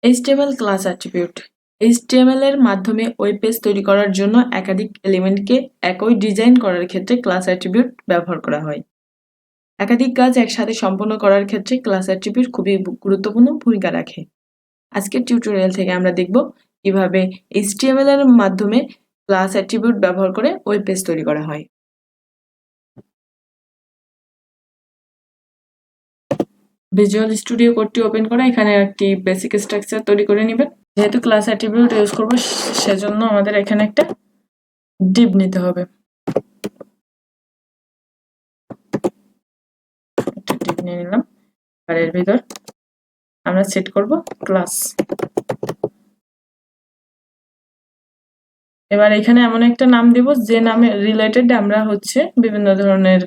HTML class attribute HTML এর মাধ্যমে web page তৈরি করার জন্য একাধিক এলিমেন্টকে একই ডিজাইন করার ক্ষেত্রে ক্লাস অ্যাট্রিবিউট ব্যবহার করা হয়। একাধিক কাজ একসাথে সম্পন্ন করার ক্ষেত্রে ক্লাস অ্যাট্রিবিউট খুবই গুরুত্বপূর্ণ ভূমিকা রাখে। আজকের টিউটোরিয়াল থেকে আমরা দেখব কিভাবে HTML এর মাধ্যমে ক্লাস অ্যাট্রিবিউট ব্যবহার করে ওয়েব পেজ তৈরি করা হয়। ভিজুয়াল স্টুডিও কোডটি ওপেন করে এখানে একটি বেসিক স্ট্রাকচার তৈরি করে নেবেন। যেহেতু ক্লাস অ্যাট্রিবিউট ইউজ করব সেজন্য আমাদের এখানে একটা ডিভ নিতে হবে। একটা ডিভ নিয়ে নিলাম। আর এর ভিতর আমরা সেট করব ক্লাস। এবার এখানে এমন একটা নাম দিব যে নামে রিলেটেড আমরা বিভিন্ন ধরনের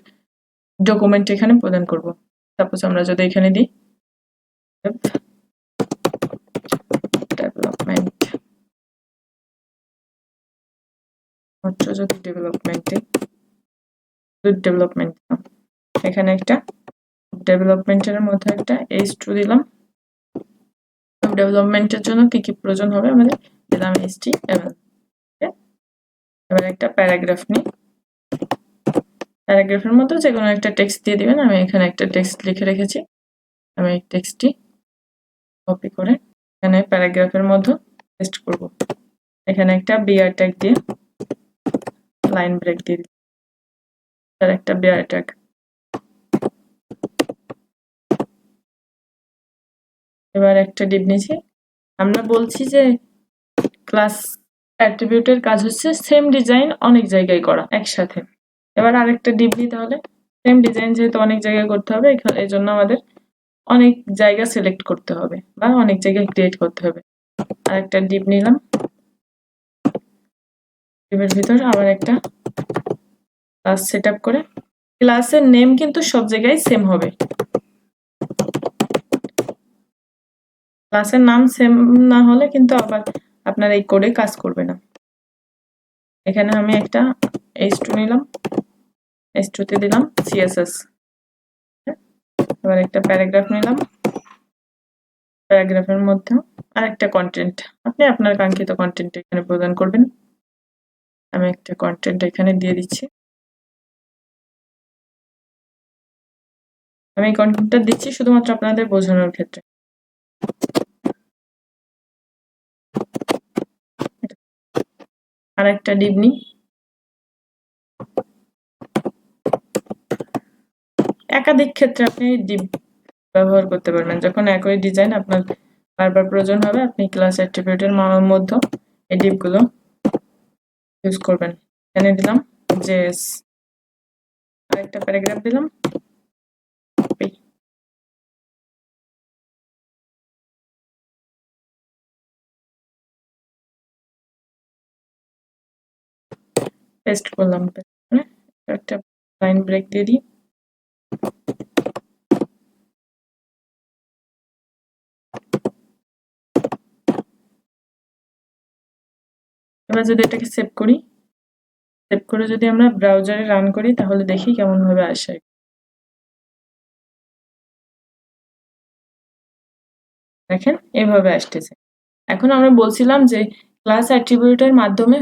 ডকুমেন্ট এখানে প্রদান করব। সাপোজ আমরা যদি এখানে দিই ডেভেলপমেন্ট, যদি ডেভেলপমেন্ট এখানে একটা ডেভেলপমেন্টের মধ্যে একটা h2 দিলাম। ডেভেলপমেন্টের জন্য কি কি প্রয়োজন হবে আমাদের দিলাম html। এবার একটা প্যারাগ্রাফ নিই। প্যারাগ্রাফের মধ্যে যে কোনো একটা টেক্সট দিয়ে দিবেন। আমি এখানে একটা টেক্সট লিখে রেখেছি। আমি এই টেক্সটটি কপি করে এখানে প্যারাগ্রাফের মধ্যে পেস্ট করব। এখানে একটা বিআর ট্যাগ দিয়ে লাইন ব্রেক দিয়ে দিই। আর একটা বিআর ট্যাগ। এবার একটা ডিভ নিয়েছি। আমরা বলছি যে ক্লাস অ্যাট্রিবিউটের কাজ হচ্ছে সেম ডিজাইন অনেক জায়গায় করা একসাথে। এবার আরেকটা ডিভ নিই। তাহলে সেম ডিজাইন যেহেতু অনেক জায়গায় করতে হবে এই জন্য আমাদের অনেক জায়গা সিলেক্ট করতে হবে বা অনেক জায়গায় ক্রিয়েট করতে হবে। আরেকটা ডিভ নিলাম। ডিভের ভিতর আবার একটা ক্লাস সেট আপ করে ক্লাসের নেম কিন্তু সব জায়গায় সেম হবে। ক্লাসের নাম সেম না হলে কিন্তু আবার আপনার এই কোডে কাজ করবে না। এখানে আমি একটা h2 নিলাম। h2 তে দিলাম css। এবার একটা প্যারাগ্রাফ নিলাম। প্যারাগ্রাফের মধ্যে আরেকটা কন্টেন্ট, আপনি আপনার কাঙ্ক্ষিত কন্টেন্ট এখানে প্রদান করবেন। আমি একটা কন্টেন্ট এখানে দিয়ে দিচ্ছি। আমি এই কন্টেন্টটা দিচ্ছি শুধুমাত্র আপনাদের বোঝানোর ক্ষেত্রে। আরেকটা ডিভ নিই। একাধিক ক্ষেত্রে আপনি ডিভ ব্যবহার করতে পারবেন। যখন একই ডিজাইন আপনার বারবার প্রয়োজন হবে আপনি ক্লাস অ্যাট্রিবিউটের মধ্যে এই ডিভগুলো ইউজ করবেন। এখানে দিলাম জেএস। আরেকটা প্যারাগ্রাফ দিলাম। পেস্ট করলাম। একটা লাইন ব্রেক দিয়ে দিই। এবার যদি এটাকে সেভ করি, সেভ করে যদি আমরা ব্রাউজারে রান করি তাহলে দেখি কেমন ভাবে আসে। দেখেন এভাবে আসতেছে। এখন আমরা বলছিলাম যে ক্লাস অ্যাট্রিবিউটের মাধ্যমে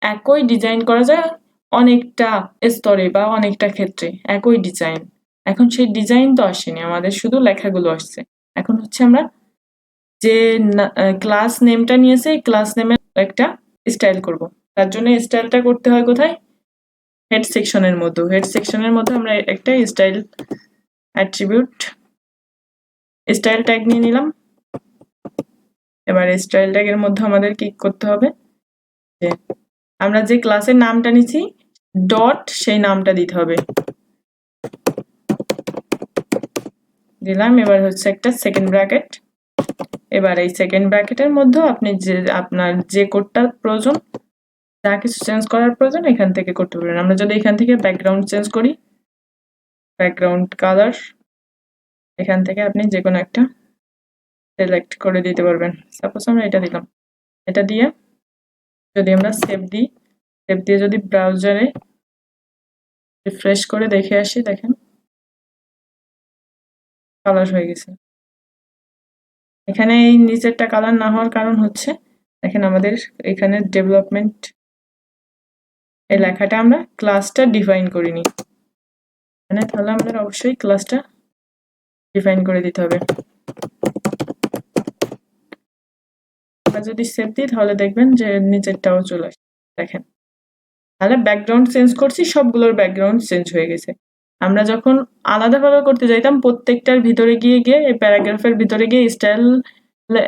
একই ডিজাইন করা যায় অনেকটা স্তরে বা অনেকটা ক্ষেত্রে একই ডিজাইন। এখন সেই ডিজাইন তো আসেনি, আমাদের শুধু লেখাগুলো আসছে। এখন আমরা যে ক্লাস নেমটা নিয়েছে এই ক্লাস নেমের একটা স্টাইল করব। তার জন্য স্টাইলটা করতে হয় কোথায়? হেড সেকশনের মধ্যে। হেড সেকশনের মধ্যে আমরা একটা স্টাইল অ্যাট্রিবিউট স্টাইল ট্যাগ নিয়ে নিলাম। এবার স্টাইল ট্যাগের মধ্যে আমাদের কি করতে হবে, যে আমরা যে ক্লাসের নামটা নিছি ডট সেই নামটা দিতে হবে। দিলাম। এবার একটা সেকেন্ড ব্র্যাকেট। এবার এই সেকেন্ড ব্র্যাকেটের মধ্যে আপনি আপনার যে কোডটা প্রয়োজন, যা কিছু চেঞ্জ করার প্রয়োজন এখান থেকে করতে পারেন। আমরা যদি এখান থেকে ব্যাকগ্রাউন্ড চেঞ্জ করি, ব্যাকগ্রাউন্ড কালার এখান থেকে আপনি যে কোনো একটা সিলেক্ট করে দিতে পারবেন। সাপোজ আমরা এটা দিলাম। এটা দিয়ে যদি আমরা সেভ দিই, সেভ দিয়ে যদি ব্রাউজারে রিফ্রেশ করে দেখে আসি, দেখেন কালার হয়ে গেছে। এখানে এই নিচেরটা কালার না হওয়ার কারণ হচ্ছে দেখেন আমাদের এখানে ডেভেলপমেন্ট এই লেখাটা আমরা ক্লাসটা ডিফাইন করিনি, মানে তাহলে আমাদের অবশ্যই ক্লাসটা ডিফাইন করে দিতে হবে। আমরা যদি সেভ দিই তাহলে দেখবেন যে নিচেরটাও চলে আসে। দেখেন তাহলে ব্যাকগ্রাউন্ড চেঞ্জ করছি, সবগুলোর ব্যাকগ্রাউন্ড চেঞ্জ হয়ে গেছে। আমরা যখন আলাদাভাবে করতে যাইতাম প্রত্যেকটার ভিতরে গিয়ে এই প্যারাগ্রাফের ভিতরে গিয়ে স্টাইল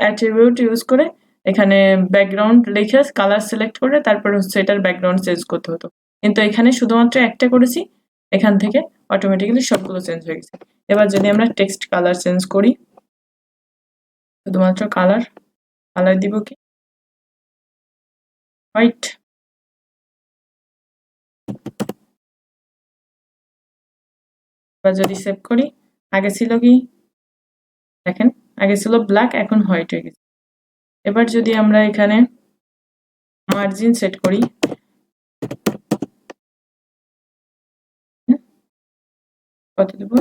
অ্যাট্রিবিউট ইউজ করে এখানে ব্যাকগ্রাউন্ড লিখে কালার সিলেক্ট করে তারপর হচ্ছে এটার ব্যাকগ্রাউন্ড চেঞ্জ করতে হতো, কিন্তু এখানে শুধুমাত্র একটা করেছি, এখান থেকে অটোমেটিক্যালি সবগুলো চেঞ্জ হয়ে গেছে। এবার যদি আমরা টেক্সট কালার চেঞ্জ করি, শুধুমাত্র কালার দিব কি হোয়াইট। এবার যদি সেভ করি, আগে ছিল কি দেখেন আগে ছিল ব্ল্যাক, এখন হোয়াইট হয়ে গেছে। এবার যদি আমরা এখানে মার্জিন সেট করি, কত দেব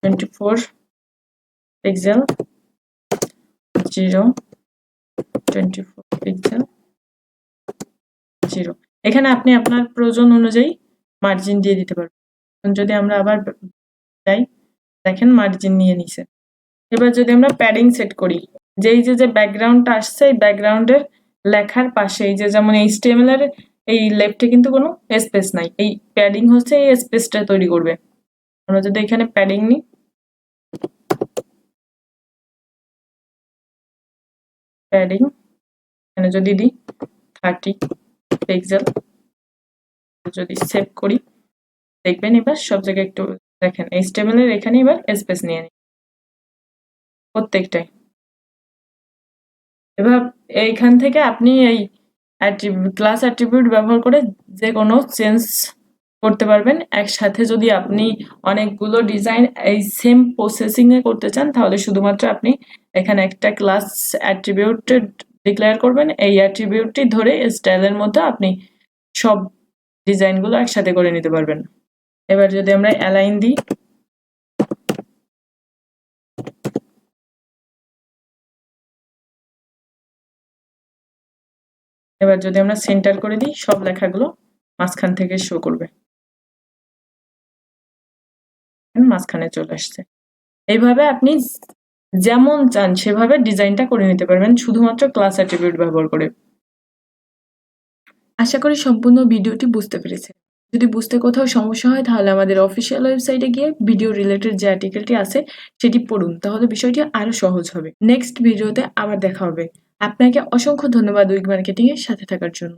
24 পিক্সেল 0 24 পিক্সেল 0। এখানে আপনি আপনার প্রয়োজন অনুযায়ী মার্জিন দিয়ে দিতে পারবেন। যদি আমরা আবার যাই দেখেন মার্জিন নিয়ে নিছে। এবার যদি আমরা প্যাডিং সেট করি, যে এই যে ব্যাকগ্রাউন্ডটা আসছে এই ব্যাকগ্রাউন্ডের লেখার পাশে এই যে যেমন HTML এর এই লেফটে কিন্তু কোনো স্পেস নাই, এই প্যাডিং হচ্ছে এই স্পেসটা তৈরি করবে। আমরা যদি এখানে প্যাডিং নিই, প্যাডিং এখানে যদি দিই 30 পিক্সেল, যদি সেভ করি দেখবেন এবার সব জায়গায় একটু দেখেন HTML এর এখানে এবার স্পেস নিয়ে নিই প্রত্যেকটাই। এবার এইখান থেকে আপনি এই ক্লাস অ্যাট্রিবিউট ব্যবহার করে যে কোনো চেঞ্জ করতে পারবেন। একসাথে যদি আপনি অনেকগুলো ডিজাইন এই সেম প্রসেসিং এ করতে চান তাহলে শুধুমাত্র আপনি এখানে একটা ক্লাস অ্যাট্রিবিউট ডিক্লেয়ার করবেন, এই অ্যাট্রিবিউটটি ধরে স্টাইলের মধ্যে আপনি সব ডিজাইনগুলো একসাথে করে নিতে পারবেন। এবার যদি আমরা অ্যালাইন দিই, এবার যদি আমরা সেন্টার করে দিই সব লেখাগুলো মাঝখান থেকে শো করবে, মাঝখানে চলে আসছে। এইভাবে আপনি যেমন চান সেভাবে ডিজাইনটা করে নিতে পারবেন শুধুমাত্র ক্লাস অ্যাট্রিবিউট ব্যবহার করে। আশা করি সম্পূর্ণ ভিডিওটি বুঝতে পেরেছেন। যদি বুঝতে কোথাও সমস্যা হয় তাহলে আমাদের অফিসিয়াল ওয়েবসাইটে গিয়ে ভিডিও রিলেটেড যে আর্টিকেলটি আছে সেটি পড়ুন, তাহলে বিষয়টি আরো সহজ হবে। নেক্সট ভিডিওতে আবার দেখা হবে। আপনাকে অসংখ্য ধন্যবাদ উইক মার্কেটিং এর সাথে থাকার জন্য।